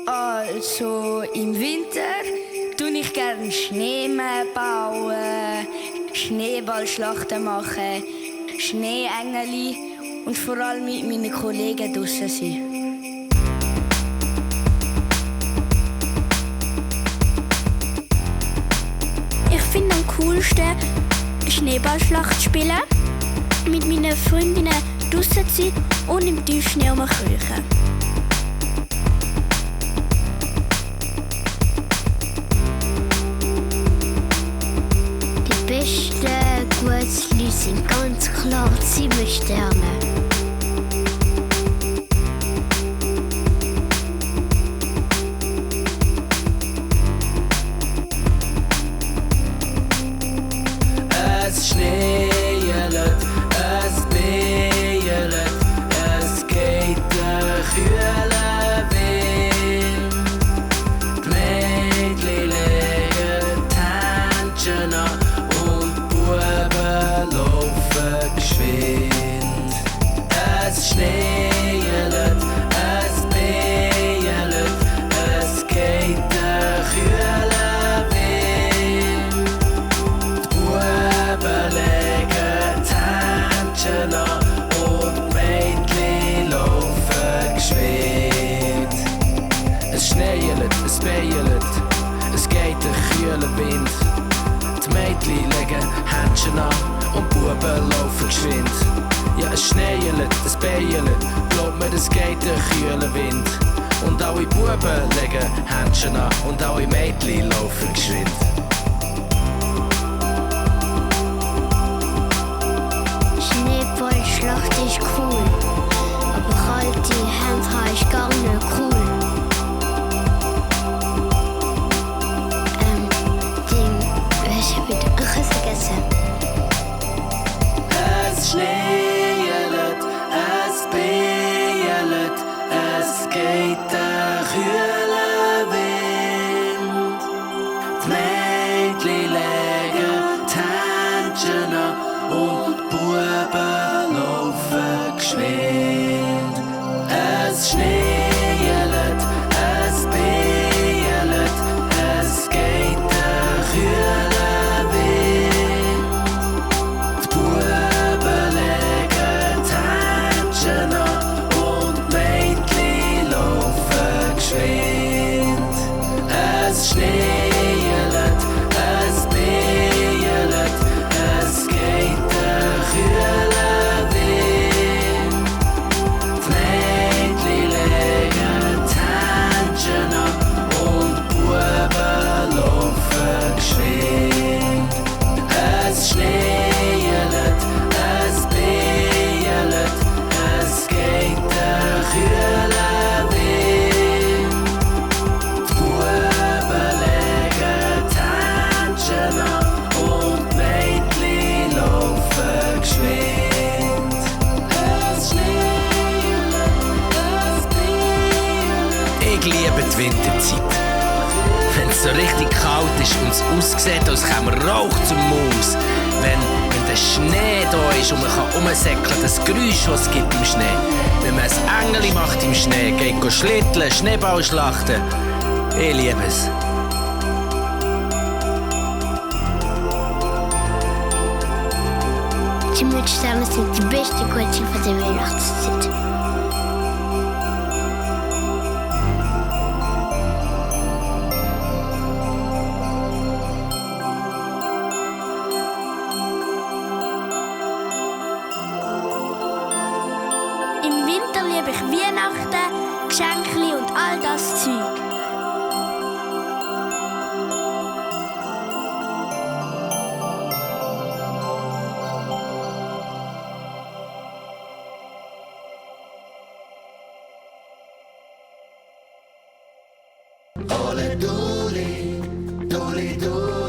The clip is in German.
Also im Winter tue ich gerne Schneemann bauen, Schneeballschlachten machen, Schneeengel und vor allem mit meinen Kollegen draussen sein. Ich finde am coolsten Schneeballschlacht spielen, mit meinen Freundinnen draussen sein und im Tiefschnee rumkriechen. Die besten Gutzli sind ganz klar Zwiebelsterne. Es schneelet, es beelet, es geht der kühle Wind. Die Mädchen legen die Händchen an und die Buben laufen geschwind. Es schneelet, es beelet, es geht der kühle Wind. Die Buben legen die Händchen an und die Mädchen laufen geschwind. Es schneelet, es beelet, es geht der kühle Wind. Die Mädchen legen Händchen an und die Buben laufen geschwind. Ja, es schneelet, es beelet, glaub mir, es geht der kühle Wind. Und alle Buben legen Händchen an und alle Mädchen laufen geschwind. Schneeballschlacht ist cool, aber kalte Hände ist gar nicht cool. Was hab ich da vergessen? Es schneelet, es beelet, es geht der kühle Wind. Die Mädchen legen die Händchen an und die Buben laufen geschwind. Es schneelet, es beelet, es geht der kühle Wind. Die Buben legen die Händchen an und die Mädchen laufen geschwind. Es schneelet, es beelet, es geht der kühle Wind. Die Mädchen legen die Händchen an und die Buben laufen geschwind. Es schneelet, es beelet, es geht der kühle Wind. Die Buben legen die Händchen an und die Mädchen laufen geschwind. Es schneelet, es beelet. Ich liebe die Winterzeit. Wenn es so richtig kalt ist und es aussieht, als käme Rauch zum Maus. Wenn der Schnee da ist und man kann rumsäckeln, das Geräusch, das es gibt im Schnee. Wenn man ein Engel macht im Schnee, geht schlitteln, Schneeballschlachten. Ich liebe es. Zwiebelsterne sind die beste Gutzli von der Weihnachtszeit. Im Winter liebe ich Weihnachten, Geschenke und all das Zeug. Ole Duli, Duli, Duli.